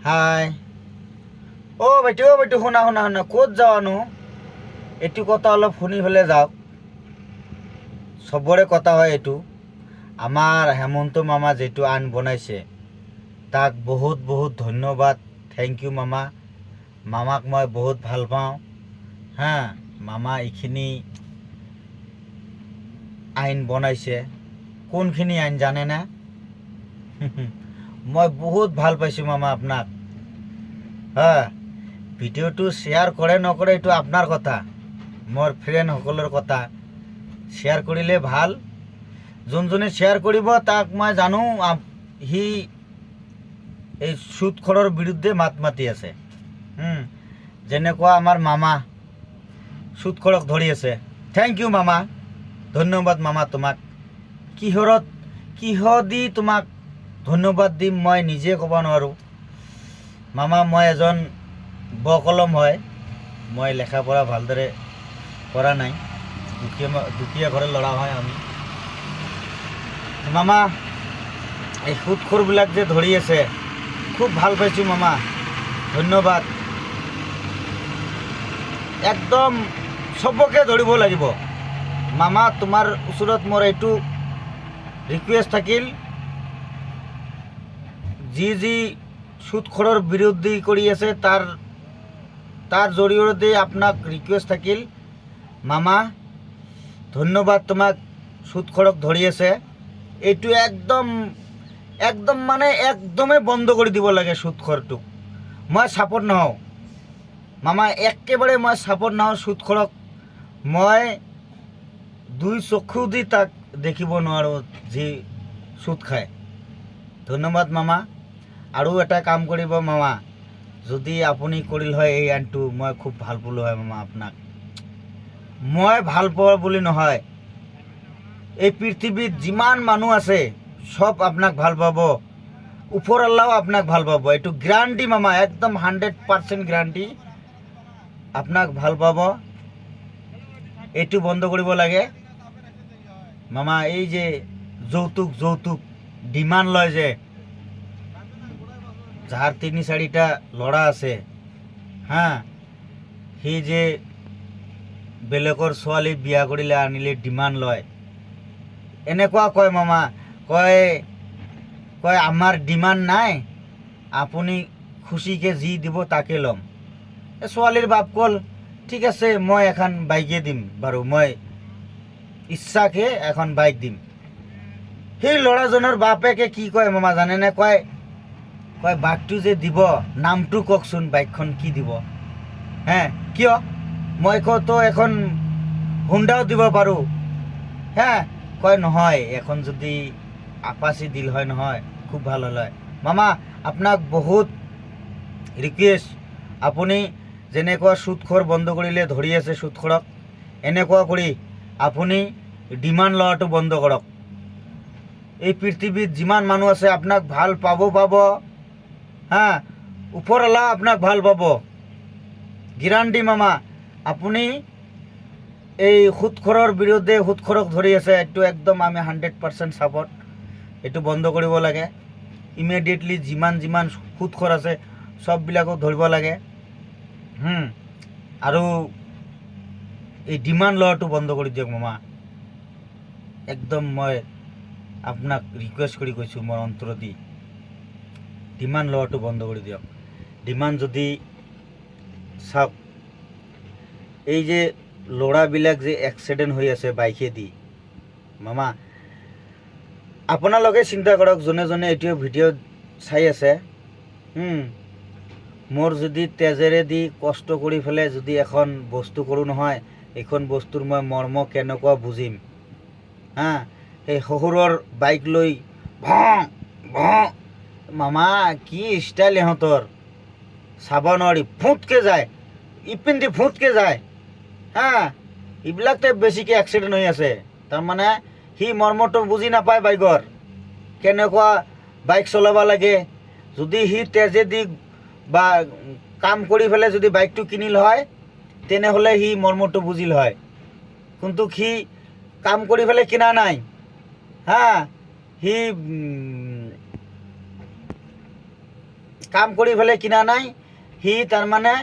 হাই বাইটু শুনা শুনা শুনা ক'ত যাওয়ানো এইটো কথা অলপ শুনি পেলাই যাওক। চবৰে কথা হয় এইটো। আমাৰ হেমন্ত মামা যিটো আইন বনাইছে তাক বহুত বহুত ধন্যবাদ। থেংক ইউ মামা। মামাক মই বহুত ভাল পাওঁ। হা, মামা এইখিনি আইন বনাইছে। কোনখিনি আইন জানেনে? মই বহুত ভাল পাইছোঁ মামা আপোনাক। হা, ভিডিঅ'টো শ্বেয়াৰ কৰে নকৰে এইটো আপোনাৰ কথা, মোৰ ফ্ৰেণ্ডসকলৰ কথা। শ্বেয়াৰ কৰিলে ভাল। যোনজনে শ্বেয়াৰ কৰিব তাক মই জানো সি এই সুদখোৰৰ বিৰুদ্ধে মাত মাতি আছে। যেনেকুৱা আমাৰ মামা সুদখোৰক ধৰি আছে। থেংক ইউ মামা, ধন্যবাদ মামা তোমাক। কিহদি তোমাক ধন্যবাদ দিম মই নিজে ক'ব নোৱাৰোঁ। মামা মই এজন বকলম হয়, মই লেখা পঢ়া ভালদৰে কৰা নাই, দুখীয়া ঘৰৰ ল'ৰা হয় আমি। মামা এই সুদখোৰবিলাক যে ধৰি আছে খুব ভাল পাইছোঁ মামা, ধন্যবাদ। একদম চবকে ধৰিব লাগিব। মামা তোমাৰ ওচৰত মোৰ এইটো ৰিকুৱেষ্ট থাকিল, যি সুদখোৰৰ বিৰোধী কৰি আছে তাৰ জৰিয়তে আপোনাক ৰিকুৱেষ্ট থাকিল, মামা ধন্যবাদ তোমাক। সুদখোৰক ধৰি আছে এইটো একদম মানে একদমেই বন্ধ কৰি দিব লাগে সুদখোৰটোক। মই ছাপোৰ্ট নহওঁ মামা, একেবাৰে মই ছাপোৰ্ট নহওঁ সুদখোৰক। মই দুই চকু দি তাক দেখিব নোৱাৰোঁ যি সুদ খায়। ধন্যবাদ মামা। আৰু এটা কাম কৰিব মামা, যদি আপুনি কৰিল হয় এই আইনটো মই খুব ভাল পালোঁ হয় মামা আপোনাক। মই ভাল পোৱা বুলি নহয়, এই পৃথিৱীত যিমান মানুহ আছে চব আপোনাক ভাল পাব, ওপৰ আল্লাহও আপোনাক ভাল পাব। এইটো গ্যাৰাণ্টি মামা, একদম 100% গ্যাৰাণ্টি। আপোনাক ভাল পাব। এইটো বন্ধ কৰিব লাগে মামা। এই যে যৌতুক ডিমাণ্ড লয় যে, যাৰ 3-4টা ল'ৰা আছে, হা, সি যে বেলেগৰ ছোৱালী বিয়া কৰিলে আনিলে ডিমাণ্ড লয়। এনেকুৱা কয় মামা, কয় আমাৰ ডিমাণ্ড নাই, আপুনি খুচিকে যি দিব তাকে ল'ম। ছোৱালীৰ বাপ ক'ল ঠিক আছে মই এখন বাইকে দিম বাৰু, মই ইচ্ছাকে এখন বাইক দিম। সেই ল'ৰাজনৰ বাপেকে কি কয় মামা জানেনে? কয় বাইকটো যে দিব নামটো কওকচোন, বাইকখন কি দিব। হে, কিয়? মই তো এখন হুণ্ডাও দিব পাৰোঁ। হে, কয় নহয় এখন যদি আপাচি দিল হয় নহয় খুব ভাল হ'ল হয়। মামা আপোনাক বহুত ৰিকুৱেষ্ট, আপুনি যেনেকুৱা সুদখোৰ বন্ধ কৰিলে ধৰি আছে সুদখোৰক, এনেকুৱা কৰি আপুনি ডিমাণ্ড লোৱাটো বন্ধ কৰক। এই পৃথিৱীত যিমান মানুহ আছে আপোনাক ভাল পাব। হা, ওপৰ আল্লাহ আপোনাক ভাল পাব, গেৰাণ্টি মামা। আপুনি এই সুদখোৰৰ বিৰুদ্ধে সুদখোৰক ধৰি আছে, এইটো একদম আমি 100% ছাপোৰ্ট। এইটো বন্ধ কৰিব লাগে ইমিডিয়েটলি। যিমান সুদখোৰ আছে চববিলাকক ধৰিব লাগে। আৰু এই ডিমাণ্ড লোৱাটো বন্ধ কৰি দিয়ক মামা। একদম মই আপোনাক ৰিকুৱেষ্ট কৰি কৈছোঁ মোৰ অন্তৰ দি, ডিমাণ্ড লোৱাটো বন্ধ কৰি দিয়ক। ডিমাণ্ড যদি চাওক, এই যে ল'ৰাবিলাক যে এক্সিডেণ্ট হৈ আছে বাইকেদি, মামা আপোনালোকে চিন্তা কৰক, যোনে এইটো ভিডিঅ' চাই আছে, মোৰ যদি তেজেৰে দি কষ্ট কৰি পেলাই যদি এখন বস্তু কৰোঁ নহয়, এইখন বস্তুৰ মই মৰ্ম কেনেকুৱা বুজিম। হা, এই শহুৰৰ বাইক লৈ ভঁ মামা কি ষ্টাইল ইহঁতৰ, চাব নোৱাৰি, ফুটকে যায়, ইপিনেদি ফুটকে যায়। হা, এইবিলাকতে বেছিকৈ এক্সিডেণ্ট হৈ আছে। তাৰমানে সি মৰ্মটো বুজি নাপায় বাইকৰ, কেনেকুৱা বাইক চলাব লাগে। যদি সি তেজেদি বা কাম কৰি পেলাই যদি বাইকটো কিনিল হয় তেনেহ'লে সি মৰ্মটো বুজিল হয়, কিন্তু সি কাম কৰি পেলাই কিনা নাই। হা, সি কাম কৰি পেলাই কিনা নাই, সি তাৰমানে